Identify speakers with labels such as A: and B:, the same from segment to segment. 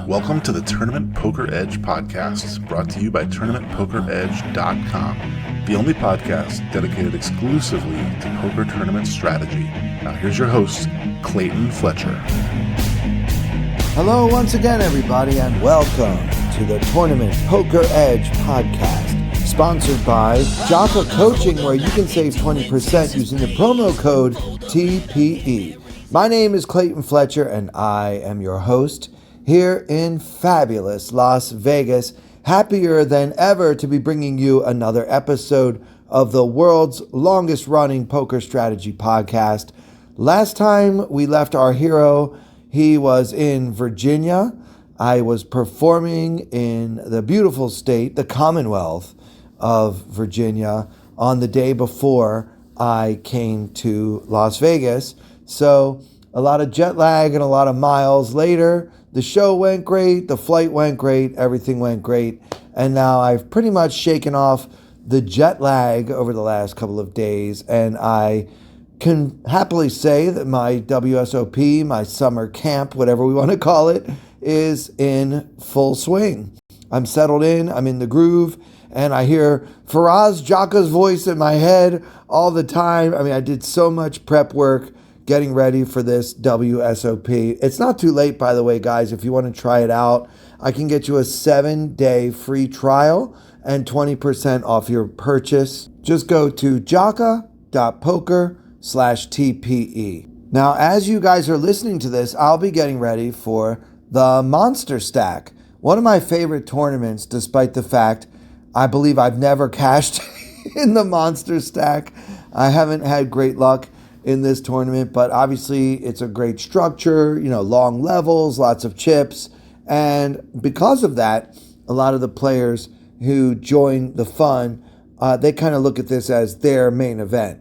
A: Welcome to the Tournament Poker Edge podcast, brought to you by TournamentPokerEdge.com, the only podcast dedicated exclusively to poker tournament strategy. Now here's your host, Clayton Fletcher.
B: Hello once again, everybody, and welcome to the Tournament Poker Edge podcast, sponsored by Jocka Coaching, where you can save 20% using the promo code TPE. My name is Clayton Fletcher, and I am your host here in fabulous Las Vegas. Happier than ever to be bringing you another episode of the world's longest running poker strategy podcast. Last time we left our hero, he was in Virginia. I was performing in the beautiful state, the Commonwealth of Virginia, on the day before I came to Las Vegas. So a lot of jet lag and a lot of miles later, the show went great, the flight went great, everything went great. And now I've pretty much shaken off the jet lag over the last couple of days. And I can happily say that my WSOP, my summer camp, whatever we want to call it, is in full swing. I'm settled in, I'm in the groove, and I hear Faraz Jocka's voice in my head all the time. I mean, I did so much prep work getting ready for this WSOP. It's not too late, by the way, guys. If you want to try it out, I can get you a 7-day free trial and 20% off your purchase. Just go to jocka.poker/TPE. Now, as you guys are listening to this, I'll be getting ready for the Monster Stack, one of my favorite tournaments, despite the fact I believe I've never cashed in the Monster Stack. I haven't had great luck in this tournament, but obviously it's a great structure, long levels, lots of chips. And because of that, a lot of the players who join the fun, they kind of look at this as their main event,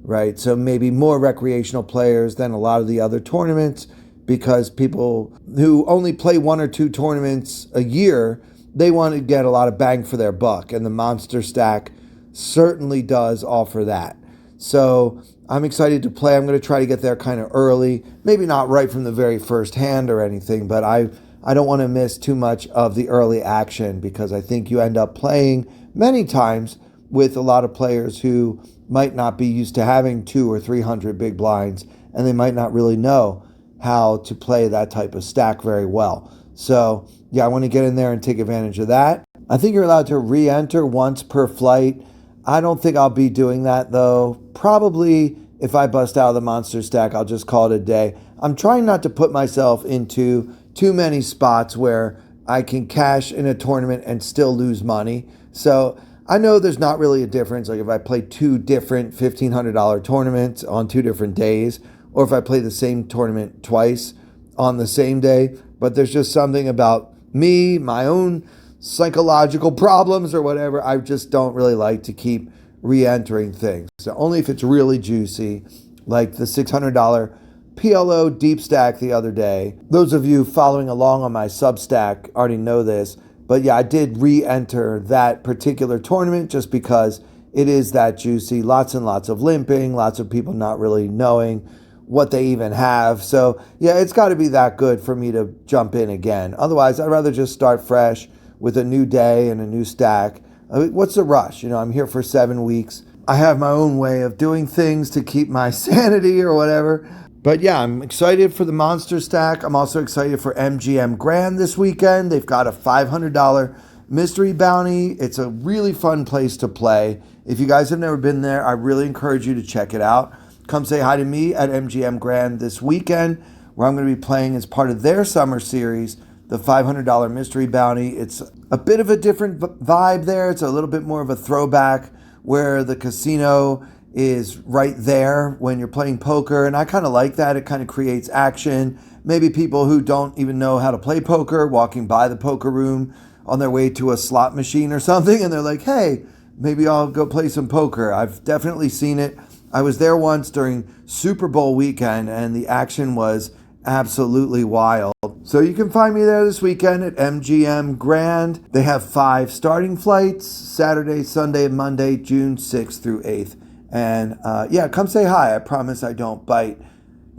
B: right? So maybe more recreational players than a lot of the other tournaments, because people who only play one or two tournaments a year, they want to get a lot of bang for their buck. And the Monster Stack certainly does offer that. So I'm excited to play. I'm going to try to get there kind of early, maybe not right from the very first hand or anything, but I don't want to miss too much of the early action, because I think you end up playing many times with a lot of players who might not be used to having 200 or 300 big blinds, and they might not really know how to play that type of stack very well. So yeah, I want to get in there and take advantage of that. I think you're allowed to re-enter once per flight. I don't think I'll be doing that, though. Probably if I bust out of the Monster Stack, I'll just call it a day. I'm trying not to put myself into too many spots where I can cash in a tournament and still lose money. So I know there's not really a difference, like if I play two different $1,500 tournaments on 2 different days, or if I play the same tournament twice on the same day. But there's just something about me, my own psychological problems or whatever. I just don't really like to keep re-entering things. So only if it's really juicy, like the $600 PLO deep stack the other day. Those of you following along on my Substack already know this, but yeah, I did re-enter that particular tournament just because it is that juicy. Lots and lots of limping, lots of people not really knowing what they even have. So yeah, it's got to be that good for me to jump in again. Otherwise, I'd rather just start fresh with a new day and a new stack. I mean, what's the rush? I'm here for 7 weeks. I have my own way of doing things to keep my sanity or whatever. But yeah, I'm excited for the Monster Stack. I'm also excited for MGM Grand this weekend. They've got a $500 mystery bounty. It's a really fun place to play. If you guys have never been there, I really encourage you to check it out. Come say hi to me at MGM Grand this weekend, where I'm going to be playing as part of their summer series, the $500 mystery bounty. It's a bit of a different vibe there. It's a little bit more of a throwback, where the casino is right there when you're playing poker. And I kind of like that. It kind of creates action. Maybe people who don't even know how to play poker walking by the poker room on their way to a slot machine or something, and they're like, hey, maybe I'll go play some poker. I've definitely seen it. I was there once during Super Bowl weekend, and the action was absolutely wild. So you can find me there this weekend at MGM Grand. They have 5 starting flights, Saturday, Sunday, and Monday, June 6th through 8th. And yeah, come say hi. I promise I don't bite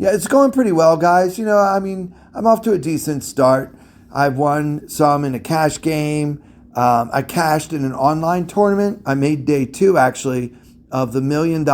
B: Yeah, it's going pretty well, guys. I'm off to a decent start. I've won some in a cash game. I cashed in an online tournament. I made day 2, actually, of the $1 million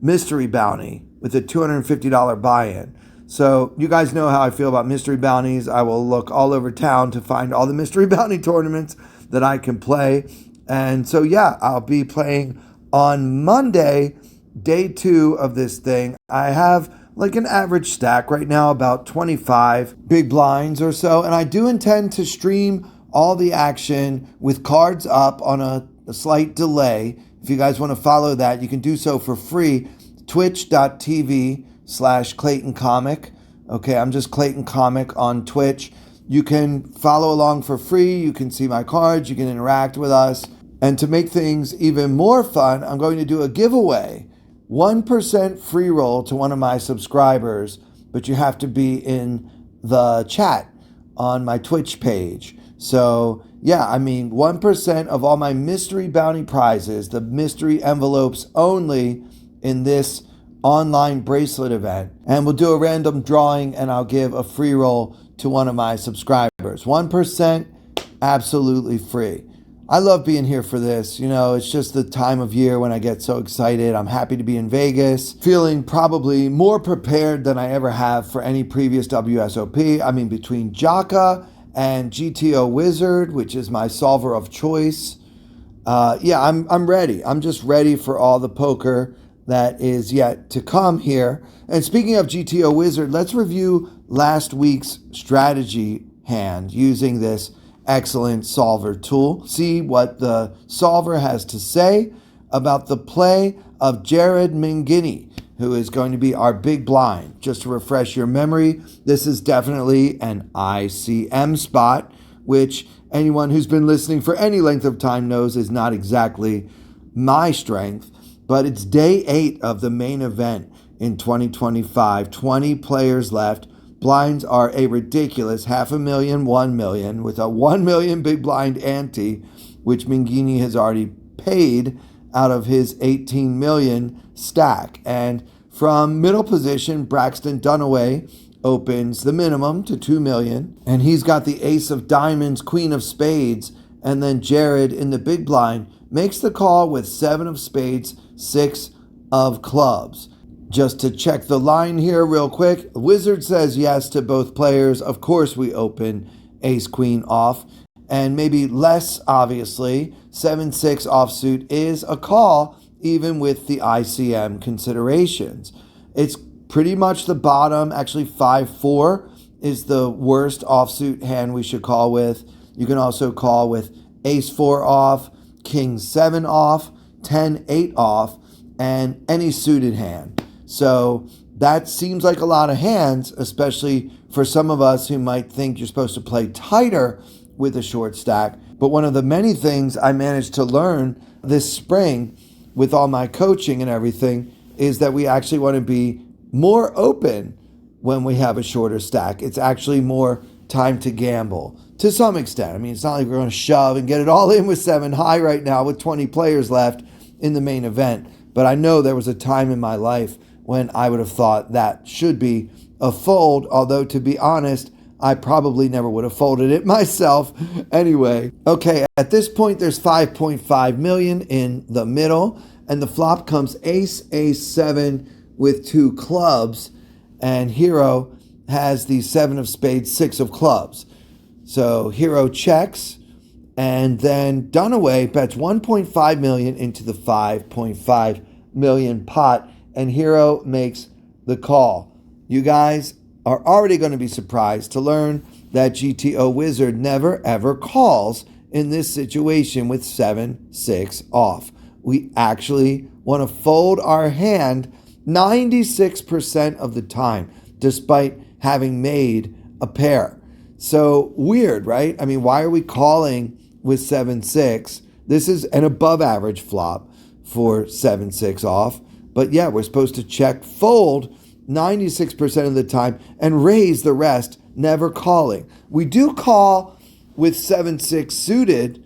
B: mystery bounty with a $250 buy-in. So you guys know how I feel about mystery bounties. I will look all over town to find all the mystery bounty tournaments that I can play. And so, yeah, I'll be playing on Monday, day 2 of this thing. I have like an average stack right now, about 25 big blinds or so. And I do intend to stream all the action with cards up on a slight delay. If you guys want to follow that, you can do so for free. Twitch.tv/Clayton Comic. Okay, I'm just Clayton Comic on Twitch. You can follow along for free. You can see my cards. You can interact with us. And to make things even more fun, I'm going to do a giveaway. 1% free roll to one of my subscribers, but you have to be in the chat on my Twitch page. So, yeah, 1% of all my mystery bounty prizes, the mystery envelopes only in this online bracelet event. And we'll do a random drawing and I'll give a free roll to one of my subscribers. 1% absolutely free. I love being here for this. It's just the time of year when I get so excited. I'm happy to be in Vegas, feeling probably more prepared than I ever have for any previous WSOP. Between Jaka and GTO Wizard, which is my solver of choice. I'm ready. I'm just ready for all the poker that is yet to come here. And speaking of GTO Wizard, let's review last week's strategy hand using this excellent solver tool. See what the solver has to say about the play of Jared Mangini, who is going to be our big blind. Just to refresh your memory, this is definitely an ICM spot, which anyone who's been listening for any length of time knows is not exactly my strength, but it's day 8 of the main event in 2025. 20 players left. Blinds are a ridiculous $500,000, $1 million, with a $1 million big blind ante, which Mangini has already paid out of his $18 million stack. And from middle position, Braxton Dunaway opens the minimum to $2 million, and he's got the ace of diamonds, queen of spades, and then Jared in the big blind makes the call with 7 of spades, 6 of clubs. Just to check the line here real quick, Wizard says yes to both players. Of course we open ace queen off, and maybe less obviously, 7-6 offsuit is a call even with the ICM considerations. It's pretty much the bottom. Actually 5-4 is the worst offsuit hand we should call with. You can also call with ace 4 off, king 7 off, 10-8 off, and any suited hand. So that seems like a lot of hands, especially for some of us who might think you're supposed to play tighter with a short stack. But one of the many things I managed to learn this spring with all my coaching and everything is that we actually want to be more open when we have a shorter stack. It's actually more time to gamble to some extent. It's not like we're going to shove and get it all in with 7 high right now with 20 players left in the main event. But I know there was a time in my life when I would have thought that should be a fold, although to be honest, I probably never would have folded it myself anyway. Okay, at this point, there's 5.5 million in the middle, and the flop comes ace, ace, 7 with 2 clubs, and Hero has the 7 of spades, 6 of clubs. So Hero checks, and then Dunaway bets 1.5 million into the 5.5 million pot, and Hero makes the call. You guys are already going to be surprised to learn that GTO Wizard never ever calls in this situation with 7-6 off. We actually want to fold our hand 96% of the time, despite having made a pair. So weird, right? Why are we calling with 7-6? This is an above average flop for 7-6 off. But yeah, we're supposed to check fold 96% of the time and raise the rest, never calling. We do call with 7-6 suited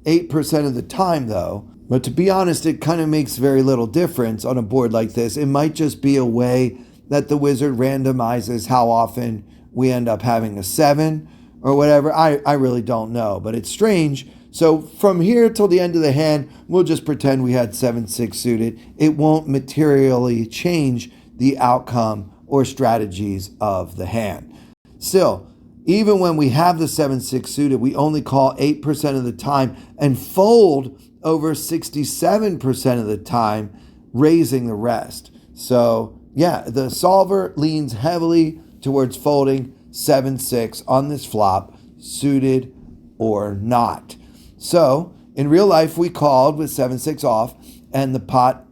B: 8% of the time though. But to be honest, it kind of makes very little difference on a board like this. It might just be a way that the wizard randomizes how often we end up having a 7 or whatever. I really don't know, but it's strange. So from here till the end of the hand, we'll just pretend we had 7-6 suited. It won't materially change the outcome or strategies of the hand. Still, even when we have the 7-6 suited, we only call 8% of the time and fold over 67% of the time, raising the rest. So yeah, the solver leans heavily towards folding 7-6 on this flop, suited or not. So in real life, we called with 7-6 off, and the pot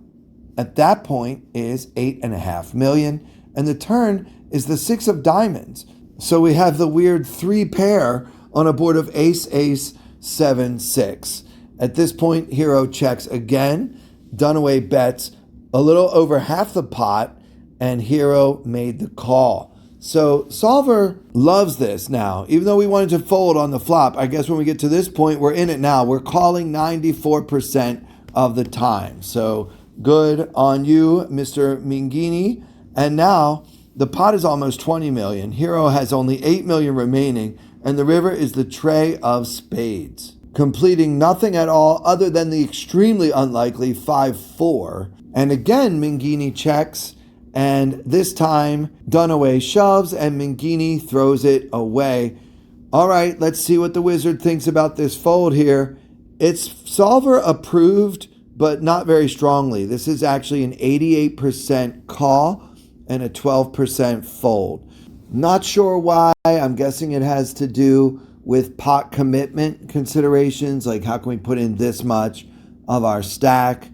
B: at that point is 8.5 million, and the turn is the 6 of diamonds. So we have the weird 3 pair on a board of ace, 7-6. At this point, Hero checks again. Dunaway bets a little over half the pot, and Hero made the call. So Solver loves this now. Even though we wanted to fold on the flop, I guess when we get to this point, we're in it now. We're calling 94% of the time. So good on you, Mr. Mingini. And now the pot is almost 20 million. Hero has only 8 million remaining, and the river is the tray of spades, completing nothing at all other than the extremely unlikely 5-4. And again, Mingini checks, and this time Dunaway shoves and Mingini throws it away. All right, let's see what the wizard thinks about this fold here. It's solver approved, but not very strongly. This is actually an 88% call and a 12% fold. Not sure why. I'm guessing it has to do with pot commitment considerations, like how can we put in this much of our stack.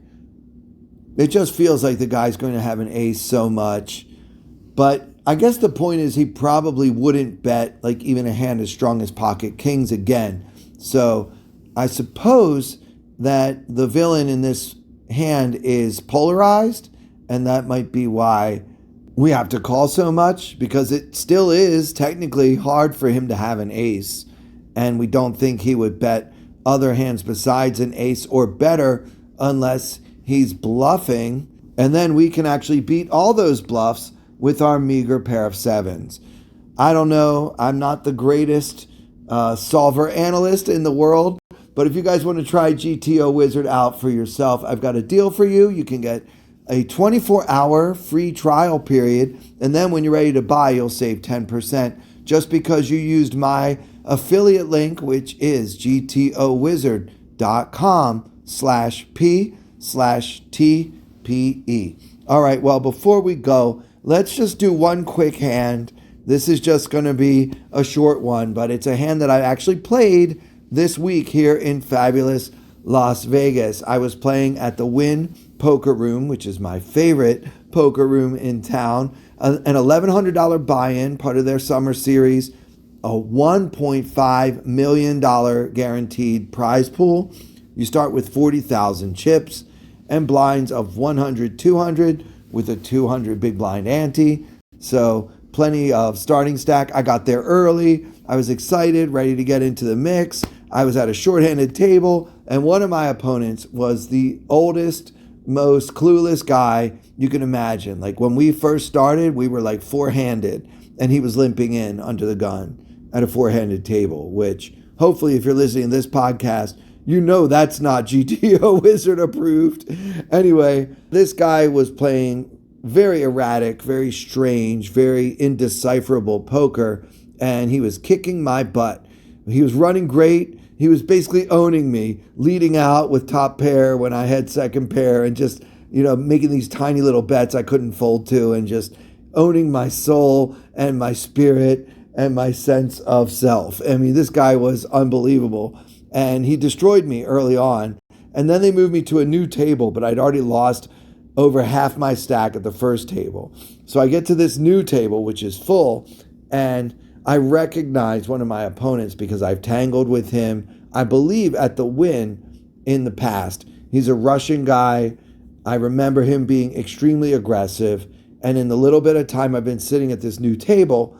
B: It just feels like the guy's going to have an ace so much. But I guess the point is he probably wouldn't bet like even a hand as strong as pocket kings again. So I suppose that the villain in this hand is polarized, and that might be why we have to call so much, because it still is technically hard for him to have an ace, and we don't think he would bet other hands besides an ace or better unless he's bluffing, and then we can actually beat all those bluffs with our meager pair of 7s. I don't know. I'm not the greatest solver analyst in the world, but if you guys want to try GTO Wizard out for yourself, I've got a deal for you. You can get a 24-hour free trial period, and then when you're ready to buy, you'll save 10% just because you used my affiliate link, which is gtowizard.com/p/TPE. All right, well, before we go, let's just do one quick hand. This is just going to be a short one, but it's a hand that I actually played this week here in fabulous Las Vegas. I was playing at the Wynn Poker Room, which is my favorite poker room in town. An $1,100 buy-in, part of their summer series, a $1.5 million guaranteed prize pool. You start with 40,000 chips and blinds of 100, 200 with a 200 big blind ante. So plenty of starting stack. I got there early. I was excited, ready to get into the mix. I was at a shorthanded table, and one of my opponents was the oldest, most clueless guy you can imagine. Like when we first started, we were like four-handed, and he was limping in under the gun at a four-handed table, which hopefully if you're listening to this podcast, you know that's not GTO Wizard approved. Anyway, this guy was playing very erratic, very strange, very indecipherable poker, and he was kicking my butt. He was running great. He was basically owning me, leading out with top pair when I had second pair, and just, making these tiny little bets I couldn't fold to, and just owning my soul and my spirit and my sense of self. I mean, this guy was unbelievable, and he destroyed me early on. And then they moved me to a new table, but I'd already lost over half my stack at the first table. So I get to this new table, which is full, and I recognize one of my opponents because I've tangled with him, I believe, at the Wynn in the past. He's a Russian guy. I remember him being extremely aggressive. And in the little bit of time I've been sitting at this new table,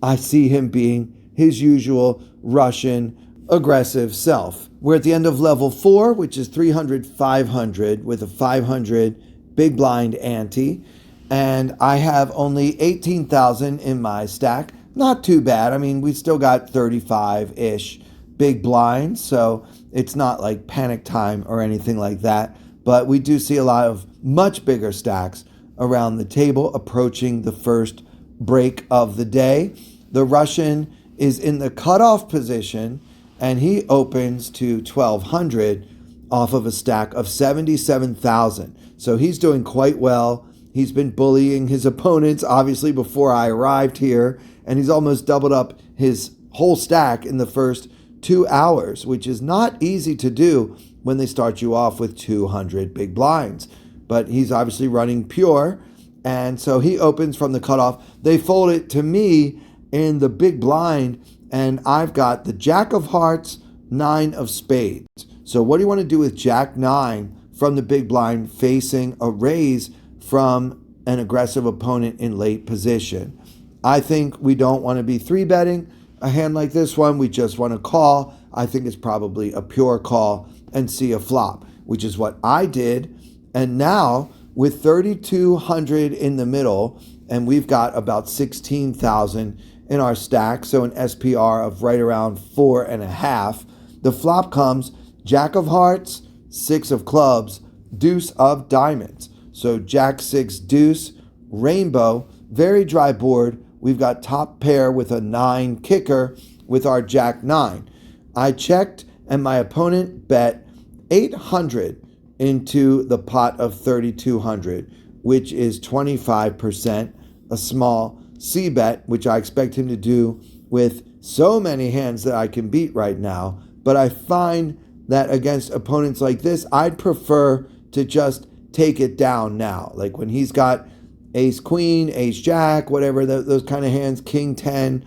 B: I see him being his usual Russian aggressive self. We're at the end of level 4, which is 300, 500 with a 500 big blind ante. and I have only 18,000 in my stack. Not too bad. I mean, we still got 35-ish big blinds, so it's not like panic time or anything like that. But we do see a lot of much bigger stacks around the table approaching the first break of the day. The Russian is in the cutoff position, and he opens to 1,200 off of a stack of 77,000. So he's doing quite well. He's been bullying his opponents, obviously, before I arrived here, and he's almost doubled up his whole stack in the first 2 hours, which is not easy to do when they start you off with 200 big blinds. But he's obviously running pure, and so he opens from the cutoff. They fold it to me in the big blind, and I've got the Jack of Hearts, 9 of Spades. So what do you want to do with Jack 9 from the big blind facing a raise from an aggressive opponent in late position? I think we don't want to be 3-betting a hand like this one. We just want to call. I think it's probably a pure call and see a flop, which is what I did. And now with 3,200 in the middle, and we've got about 16,000 in our stack, so an SPR of right around 4.5. The flop comes Jack of Hearts, 6 of Clubs, Deuce of Diamonds. So Jack 6 Deuce, Rainbow, very dry board. We've got top pair with a 9 kicker with our Jack 9. I checked, and my opponent bet 800 into the pot of 3,200, which is 25%, a small C bet, which I expect him to do with so many hands that I can beat right now. But I find that against opponents like this, I'd prefer to just take it down now. Like when he's got ace queen, ace jack, whatever, those kind of hands, king 10,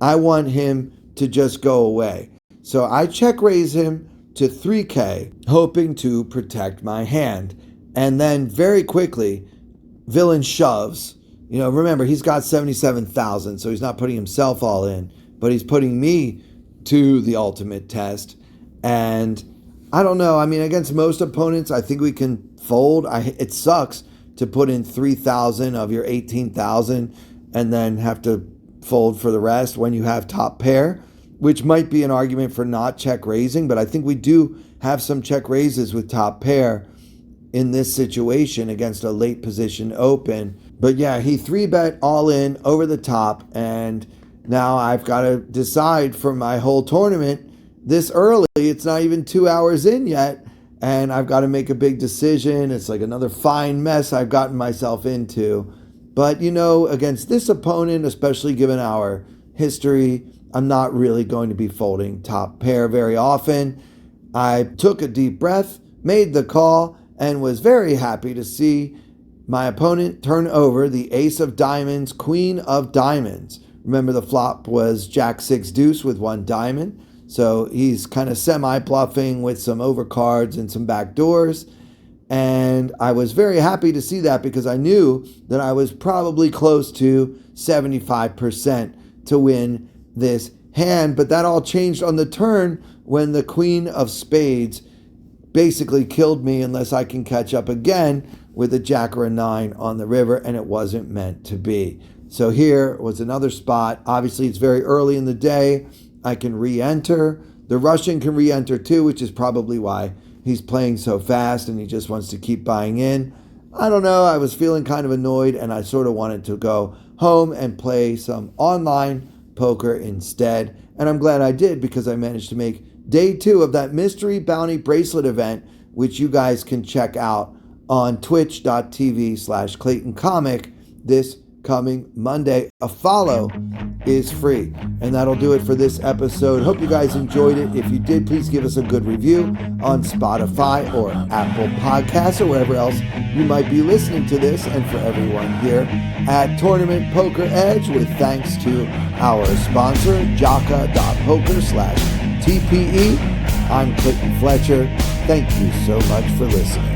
B: I want him to just go away. So I check raise him to 3K, hoping to protect my hand. And then very quickly, villain shoves. You know, remember, he's got 77,000, so he's not putting himself all in, but he's putting me to the ultimate test. And I don't know. I mean, against most opponents, I think we can fold. It sucks to put in 3,000 of your 18,000 and then have to fold for the rest when you have top pair, which might be an argument for not check raising, but I think we do have some check raises with top pair in this situation against a late position open. But yeah, he 3-bet all in over the top, and now I've got to decide for my whole tournament this early. It's not even 2 hours in yet, and I've got to make a big decision. It's like another fine mess I've gotten myself into. But, you know, against this opponent, especially given our history, I'm not really going to be folding top pair very often. I took a deep breath, made the call, and was very happy to see my opponent turn over the ace of diamonds, queen of diamonds. Remember, the flop was Jack 6 Deuce with 1 diamond. So he's kind of semi-bluffing with some overcards and some backdoors. And I was very happy to see that because I knew that I was probably close to 75% to win this hand. But that all changed on the turn when the queen of spades basically killed me unless I can catch up again with a jack or a 9 on the river, and it wasn't meant to be. So here was another spot. Obviously, it's very early in the day. I can re-enter. The Russian can re-enter too, which is probably why he's playing so fast and he just wants to keep buying in. I don't know. I was feeling kind of annoyed, and I sort of wanted to go home and play some online poker instead. And I'm glad I did, because I managed to make day 2 of that mystery bounty bracelet event, which you guys can check out on twitch.tv/ClaytonComic this coming Monday. A follow is free. And that'll do it for this episode. Hope you guys enjoyed it. If you did, please give us a good review on Spotify or Apple Podcasts or wherever else you might be listening to this. And for everyone here at Tournament Poker Edge, with thanks to our sponsor, jaka.poker/TPE, I'm Clayton Fletcher. Thank you so much for listening.